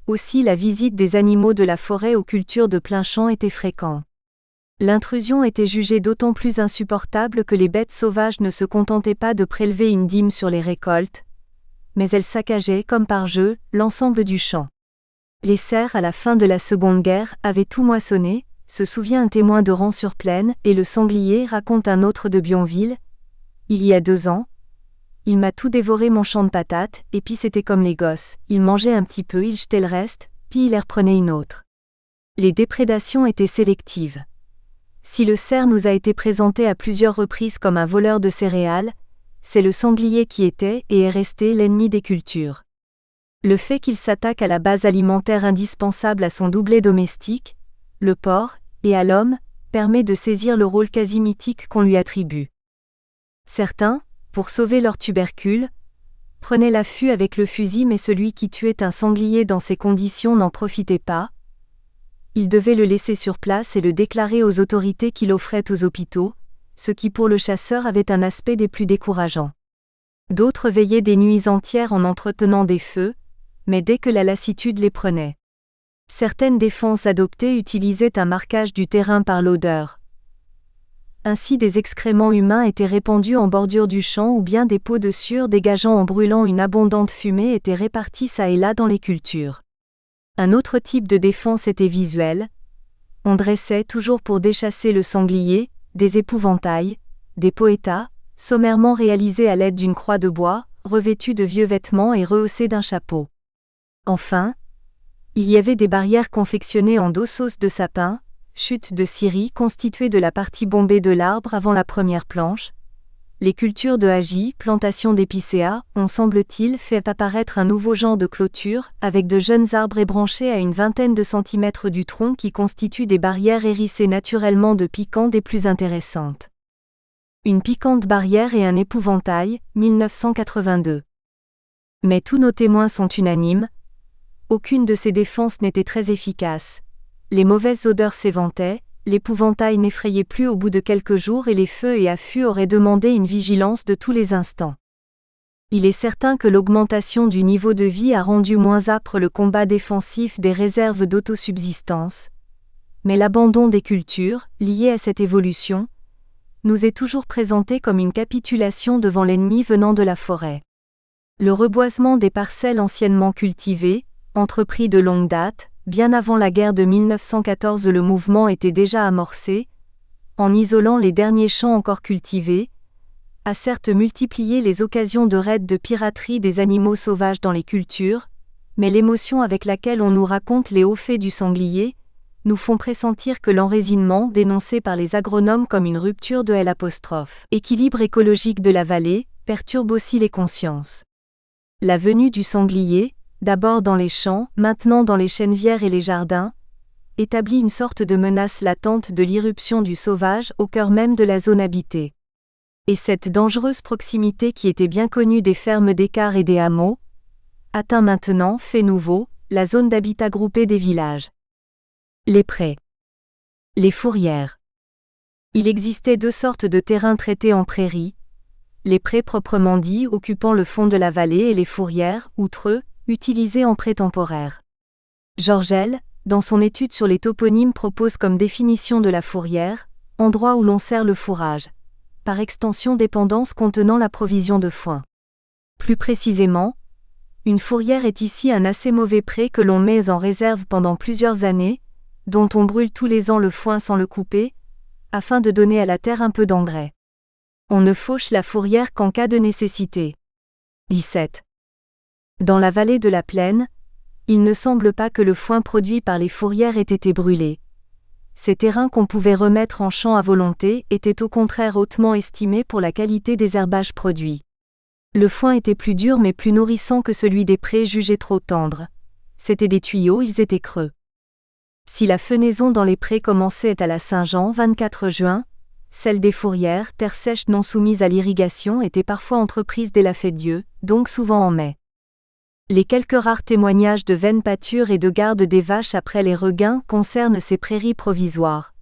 aussi la visite des animaux de la forêt aux cultures de plein champ était fréquente. L'intrusion était jugée d'autant plus insupportable que les bêtes sauvages ne se contentaient pas de prélever une dîme sur les récoltes, mais elles saccageaient, comme par jeu, l'ensemble du champ. Les cerfs à la fin de la Seconde Guerre avaient tout moissonné, se souvient un témoin de Rans-sur-Plaine, et le sanglier raconte un autre de Bionville. Il y a 2 ans, il m'a tout dévoré mon champ de patates, et puis c'était comme les gosses, il mangeait un petit peu, il jetait le reste, puis il en reprenait une autre. Les déprédations étaient sélectives. Si le cerf nous a été présenté à plusieurs reprises comme un voleur de céréales, c'est le sanglier qui était et est resté l'ennemi des cultures. Le fait qu'il s'attaque à la base alimentaire indispensable à son doublet domestique, le porc, et à l'homme, permet de saisir le rôle quasi mythique qu'on lui attribue. Certains, pour sauver leur tubercule, prenaient l'affût avec le fusil mais celui qui tuait un sanglier dans ces conditions n'en profitait pas. Il devait le laisser sur place et le déclarer aux autorités qui l'offraient aux hôpitaux, ce qui pour le chasseur avait un aspect des plus décourageants. D'autres veillaient des nuits entières en entretenant des feux, mais dès que la lassitude les prenait. Certaines défenses adoptées utilisaient un marquage du terrain par l'odeur. Ainsi des excréments humains étaient répandus en bordure du champ ou bien des pots de sueur dégageant en brûlant une abondante fumée étaient répartis çà et là dans les cultures. Un autre type de défense était visuel. On dressait toujours pour déchasser le sanglier, des épouvantails, des poétas, sommairement réalisés à l'aide d'une croix de bois, revêtus de vieux vêtements et rehaussés d'un chapeau. Enfin, il y avait des barrières confectionnées en d'ossos de sapin, chute de Syrie constituée de la partie bombée de l'arbre avant la première planche. Les cultures de hagis, plantation d'épicéas, ont semble-t-il fait apparaître un nouveau genre de clôture, avec de jeunes arbres ébranchés à une vingtaine de centimètres du tronc qui constituent des barrières hérissées naturellement de piquants des plus intéressantes. Une piquante barrière et un épouvantail, 1982. Mais tous nos témoins sont unanimes. Aucune de ces défenses n'était très efficace. Les mauvaises odeurs s'éventaient, l'épouvantail n'effrayait plus au bout de quelques jours et les feux et affûts auraient demandé une vigilance de tous les instants. Il est certain que l'augmentation du niveau de vie a rendu moins âpre le combat défensif des réserves d'autosubsistance, mais l'abandon des cultures, lié à cette évolution, nous est toujours présenté comme une capitulation devant l'ennemi venant de la forêt. Le reboisement des parcelles anciennement cultivées, entrepris de longue date, bien avant la guerre de 1914 le mouvement était déjà amorcé, en isolant les derniers champs encore cultivés, a certes multiplié les occasions de raids de piraterie des animaux sauvages dans les cultures, mais l'émotion avec laquelle on nous raconte les hauts faits du sanglier nous font pressentir que l'enraisinement, dénoncé par les agronomes comme une rupture de l'équilibre écologique de la vallée, perturbe aussi les consciences. La venue du sanglier, d'abord dans les champs, maintenant dans les chènevières et les jardins, établit une sorte de menace latente de l'irruption du sauvage au cœur même de la zone habitée. Et cette dangereuse proximité qui était bien connue des fermes d'écart et des hameaux, atteint maintenant, fait nouveau, la zone d'habitat groupé des villages. Les prés. Les fourrières. Il existait deux sortes de terrains traités en prairies, les prés proprement dits occupant le fond de la vallée et les fourrières, outre eux, utilisés en prés temporaires. Georgel, dans son étude sur les toponymes, propose comme définition de la fourrière, endroit où l'on sert le fourrage, par extension dépendance contenant la provision de foin. Plus précisément, une fourrière est ici un assez mauvais pré que l'on met en réserve pendant plusieurs années, dont on brûle tous les ans le foin sans le couper, afin de donner à la terre un peu d'engrais. On ne fauche la fourrière qu'en cas de nécessité. 17. Dans la vallée de la Plaine, il ne semble pas que le foin produit par les fourrières ait été brûlé. Ces terrains qu'on pouvait remettre en champ à volonté étaient au contraire hautement estimés pour la qualité des herbages produits. Le foin était plus dur mais plus nourrissant que celui des prés jugés trop tendres. C'étaient des tuyaux, ils étaient creux. Si la fenaison dans les prés commençait à la Saint-Jean 24 juin, celle des fourrières, terres sèches non soumises à l'irrigation, était parfois entreprise dès la Fête-Dieu, donc souvent en mai. Les quelques rares témoignages de vaines pâtures et de garde des vaches après les regains concernent ces prairies provisoires.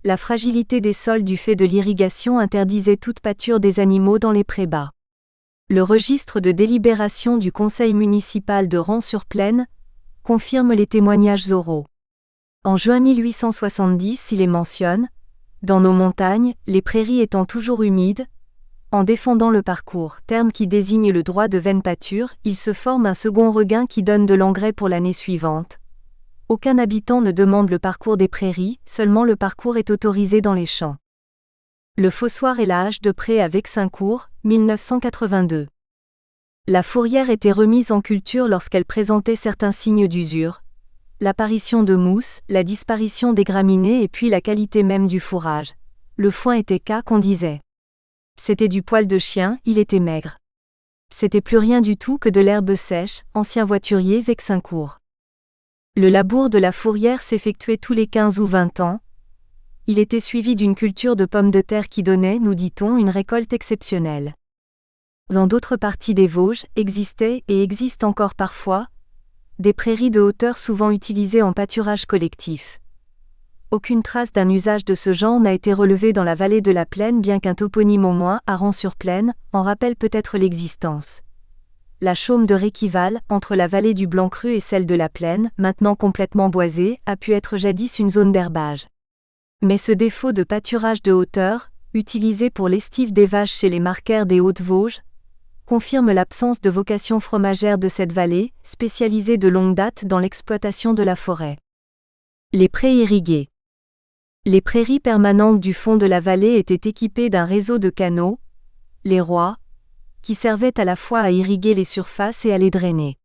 La fragilité des sols du fait de l'irrigation interdisait toute pâture des animaux dans les prés bas. Le registre de délibération du conseil municipal de Rans-sur-Plaine confirme les témoignages oraux. En juin 1870, il les mentionne, dans nos montagnes, les prairies étant toujours humides, en défendant le parcours, terme qui désigne le droit de vaine pâture, il se forme un second regain qui donne de l'engrais pour l'année suivante. Aucun habitant ne demande le parcours des prairies, seulement le parcours est autorisé dans les champs. Le Fossoir et la hache de pré à Vexincourt, 1982. La fourrière était remise en culture lorsqu'elle présentait certains signes d'usure, l'apparition de mousse, la disparition des graminées et puis la qualité même du fourrage. Le foin était qu'on disait. C'était du poil de chien, il était maigre. C'était plus rien du tout que de l'herbe sèche, ancien voiturier Vexincourt. Le labour de la fourrière s'effectuait tous les 15 ou 20 ans. Il était suivi d'une culture de pommes de terre qui donnait, nous dit-on, une récolte exceptionnelle. Dans d'autres parties des Vosges, existaient, et existent encore parfois, des prairies de hauteur souvent utilisées en pâturage collectif. Aucune trace d'un usage de ce genre n'a été relevée dans la vallée de la Plaine, bien qu'un toponyme au moins, à Rans-sur-Plaine, en rappelle peut-être l'existence. La chaume de Réquival, entre la vallée du Blanc-Cru et celle de la Plaine, maintenant complètement boisée, a pu être jadis une zone d'herbage. Mais ce défaut de pâturage de hauteur, utilisé pour l'estive des vaches chez les marcaires des Hautes-Vosges, confirme l'absence de vocation fromagère de cette vallée, spécialisée de longue date dans l'exploitation de la forêt. Les prés irrigués. Les prairies permanentes du fond de la vallée étaient équipées d'un réseau de canaux, les rois, qui servaient à la fois à irriguer les surfaces et à les drainer.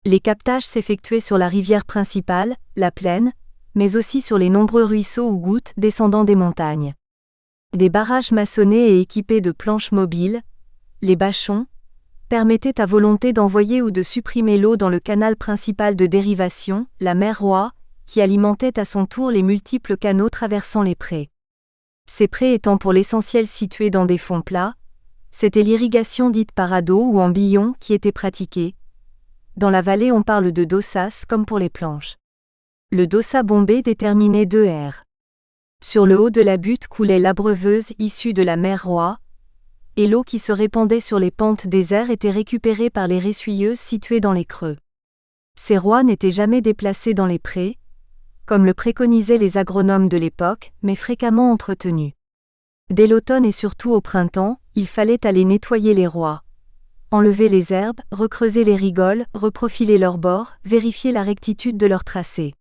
Les captages s'effectuaient sur la rivière principale, la Plaine, mais aussi sur les nombreux ruisseaux ou gouttes descendant des montagnes. Des barrages maçonnés et équipés de planches mobiles, les bâchons, permettaient à volonté d'envoyer ou de supprimer l'eau dans le canal principal de dérivation, la mer Roi, qui alimentait à son tour les multiples canaux traversant les prés. Ces prés étant pour l'essentiel situés dans des fonds plats, c'était l'irrigation dite par ado ou en billon qui était pratiquée. Dans la vallée on parle de dossas comme pour les planches. Le dossa bombé déterminait 2 R. Sur le haut de la butte coulait l'abreuveuse issue de la mer Roi, et l'eau qui se répandait sur les pentes des airs était récupérée par les ressuyeuses situées dans les creux. Ces rois n'étaient jamais déplacés dans les prés, comme le préconisaient les agronomes de l'époque, mais fréquemment entretenus. Dès l'automne et surtout au printemps, il fallait aller nettoyer les rois, enlever les herbes, recreuser les rigoles, reprofiler leurs bords, vérifier la rectitude de leur tracé.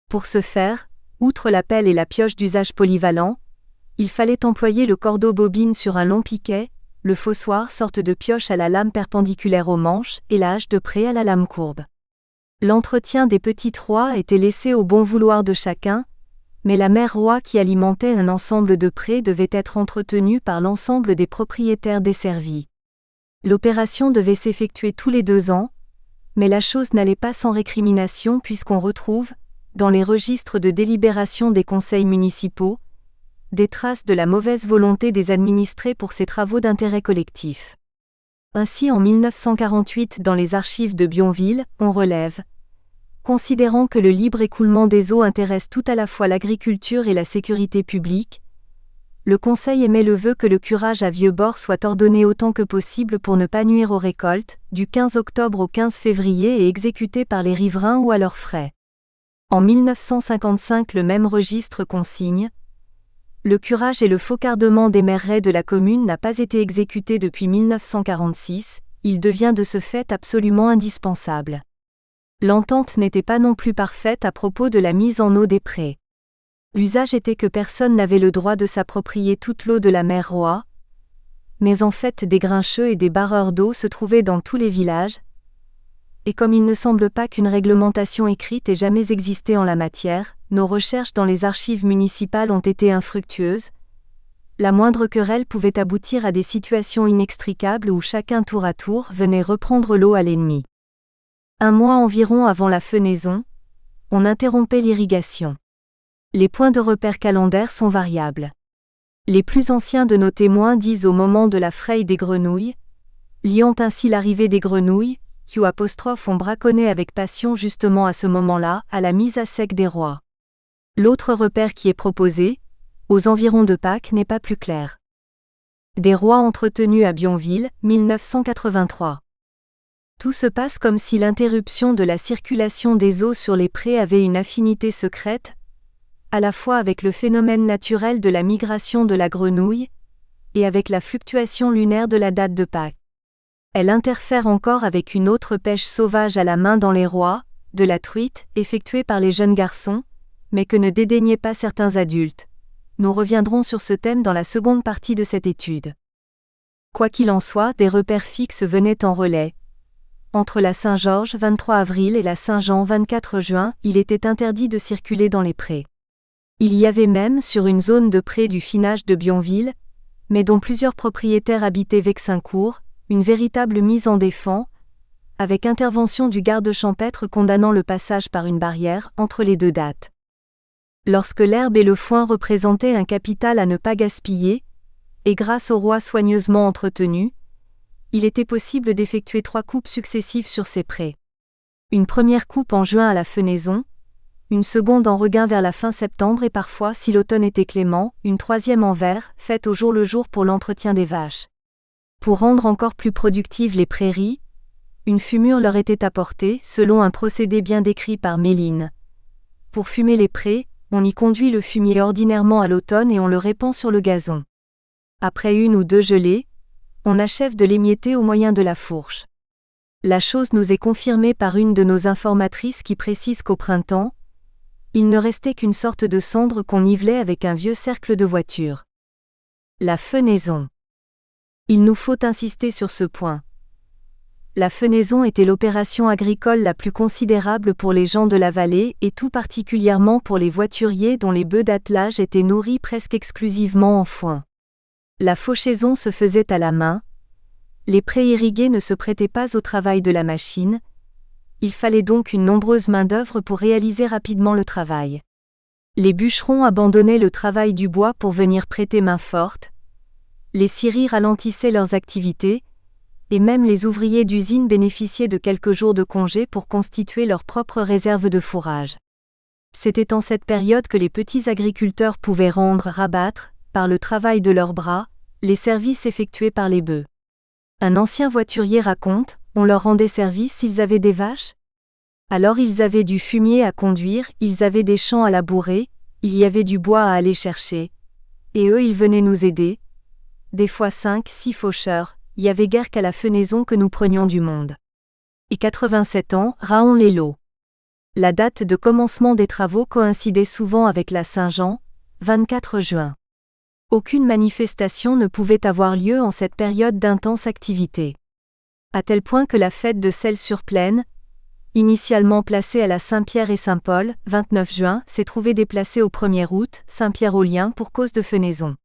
Pour ce faire, outre la pelle et la pioche d'usage polyvalent, Il fallait employer le cordeau-bobine sur un long piquet, le fossoir sorte de pioche à la lame perpendiculaire au manche et la hache de près à la lame courbe. L'entretien des petites roies était laissé au bon vouloir de chacun, mais la mère roie qui alimentait un ensemble de prés devait être entretenue par l'ensemble des propriétaires desservis. L'opération devait s'effectuer tous les 2 ans, mais la chose n'allait pas sans récrimination puisqu'on retrouve, dans les registres de délibération des conseils municipaux, des traces de la mauvaise volonté des administrés pour ces travaux d'intérêt collectif. Ainsi en 1948 dans les archives de Bionville, on relève « Considérant que le libre écoulement des eaux intéresse tout à la fois l'agriculture et la sécurité publique, le Conseil émet le vœu que le curage à Vieux-Bord soit ordonné autant que possible pour ne pas nuire aux récoltes, du 15 octobre au 15 février et exécuté par les riverains ou à leurs frais. » En 1955 le même registre consigne « Le curage et le faucardement des merraies de la commune n'a pas été exécuté depuis 1946, il devient de ce fait absolument indispensable. » L'entente n'était pas non plus parfaite à propos de la mise en eau des prés. L'usage était que personne n'avait le droit de s'approprier toute l'eau de la mer Roy, mais en fait des grincheux et des barreurs d'eau se trouvaient dans tous les villages, et comme il ne semble pas qu'une réglementation écrite ait jamais existé en la matière, nos recherches dans les archives municipales ont été infructueuses. La moindre querelle pouvait aboutir à des situations inextricables où chacun tour à tour venait reprendre l'eau à l'ennemi. 1 mois environ avant la fenaison, on interrompait l'irrigation. Les points de repère calendaires sont variables. Les plus anciens de nos témoins disent au moment de la fraye des grenouilles, liant ainsi l'arrivée des grenouilles, on braconnait avec passion justement à ce moment-là, à la mise à sec des rois. L'autre repère qui est proposé, aux environs de Pâques, n'est pas plus clair. Des rois entretenus à Bionville, 1983. Tout se passe comme si l'interruption de la circulation des eaux sur les prés avait une affinité secrète, à la fois avec le phénomène naturel de la migration de la grenouille, et avec la fluctuation lunaire de la date de Pâques. Elle interfère encore avec une autre pêche sauvage à la main dans les rois, de la truite, effectuée par les jeunes garçons, mais que ne dédaignaient pas certains adultes. Nous reviendrons sur ce thème dans la seconde partie de cette étude. Quoi qu'il en soit, des repères fixes venaient en relais. Entre la Saint-Georges 23 avril et la Saint-Jean 24 juin, il était interdit de circuler dans les prés. Il y avait même, sur une zone de prés du finage de Bionville, mais dont plusieurs propriétaires habitaient Vexincourt, une véritable mise en défense, avec intervention du garde champêtre condamnant le passage par une barrière entre les 2 dates. Lorsque l'herbe et le foin représentaient un capital à ne pas gaspiller, et grâce aux rois soigneusement entretenus, il était possible d'effectuer 3 coupes successives sur ces prés. Une première coupe en juin à la fenaison, une seconde en regain vers la fin septembre et parfois, si l'automne était clément, une troisième en vert, faite au jour le jour pour l'entretien des vaches. Pour rendre encore plus productives les prairies, une fumure leur était apportée selon un procédé bien décrit par Méline. Pour fumer les prés, on y conduit le fumier ordinairement à l'automne et on le répand sur le gazon. Après 1 ou 2 gelées, on achève de l'émietter au moyen de la fourche. La chose nous est confirmée par une de nos informatrices qui précise qu'au printemps, il ne restait qu'une sorte de cendre qu'on nivelait avec un vieux cercle de voiture. La fenaison. Il nous faut insister sur ce point. La fenaison était l'opération agricole la plus considérable pour les gens de la vallée et tout particulièrement pour les voituriers dont les bœufs d'attelage étaient nourris presque exclusivement en foin. La fauchaison se faisait à la main, les prés irrigués ne se prêtaient pas au travail de la machine, il fallait donc une nombreuse main-d'œuvre pour réaliser rapidement le travail. Les bûcherons abandonnaient le travail du bois pour venir prêter main forte, les scieries ralentissaient leurs activités, et même les ouvriers d'usine bénéficiaient de quelques jours de congé pour constituer leur propre réserve de fourrage. C'était en cette période que les petits agriculteurs pouvaient rabattre, par le travail de leurs bras, les services effectués par les bœufs. Un ancien voiturier raconte, on leur rendait service s'ils avaient des vaches ? Alors ils avaient du fumier à conduire, ils avaient des champs à labourer, il y avait du bois à aller chercher. Et eux ils venaient nous aider. Des fois 5, 6 faucheurs, y avait guère qu'à la fenaison que nous prenions du monde. Et 87 ans, Raon Lello. La date de commencement des travaux coïncidait souvent avec la Saint-Jean, 24 juin. Aucune manifestation ne pouvait avoir lieu en cette période d'intense activité. À tel point que la fête de Celles-sur-Plaine, initialement placée à la Saint-Pierre et Saint-Paul, 29 juin, s'est trouvée déplacée au 1er août, Saint-Pierre-aux-Liens pour cause de fenaison.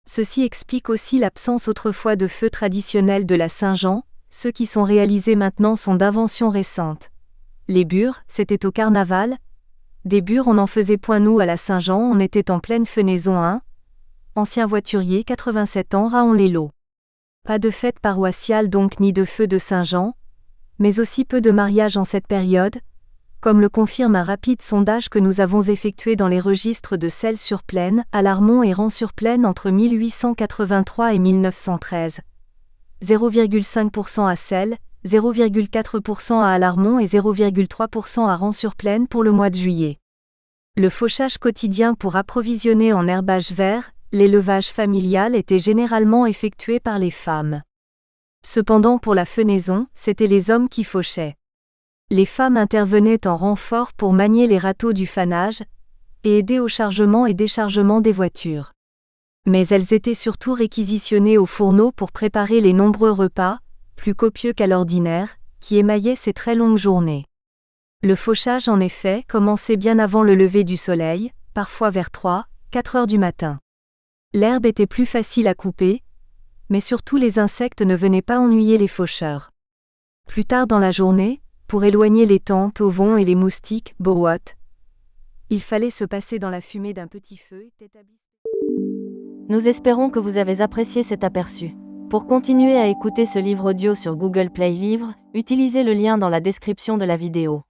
Ceci explique aussi l'absence autrefois de feux traditionnels de la Saint-Jean, ceux qui sont réalisés maintenant sont d'invention récente. Les bûres, c'était au carnaval. Des bûres on n'en faisait point nous à la Saint-Jean, on était en pleine fenaison 1. Ancien voiturier 87 ans Raon-les-Lots. Pas de fête paroissiale donc ni de feu de Saint-Jean, mais aussi peu de mariages en cette période, comme le confirme un rapide sondage que nous avons effectué dans les registres de Celles-sur-Plaine, Alarmont et Rans-sur-Plaine entre 1883 et 1913. 0,5% à Celles, 0,4% à Alarmont et 0,3% à Rans-sur-Plaine pour le mois de juillet. Le fauchage quotidien pour approvisionner en herbage vert, l'élevage familial était généralement effectué par les femmes. Cependant pour la fenaison, c'étaient les hommes qui fauchaient. Les femmes intervenaient en renfort pour manier les râteaux du fanage et aider au chargement et déchargement des voitures. Mais elles étaient surtout réquisitionnées aux fourneaux pour préparer les nombreux repas, plus copieux qu'à l'ordinaire, qui émaillaient ces très longues journées. Le fauchage en effet commençait bien avant le lever du soleil, parfois vers 3-4 heures du matin. L'herbe était plus facile à couper, mais surtout les insectes ne venaient pas ennuyer les faucheurs. Plus tard dans la journée, pour éloigner les tentes, auvons et les moustiques, bowotes, il fallait se passer dans la fumée d'un petit feu. Nous espérons que vous avez apprécié cet aperçu. Pour continuer à écouter ce livre audio sur Google Play Livres, utilisez le lien dans la description de la vidéo.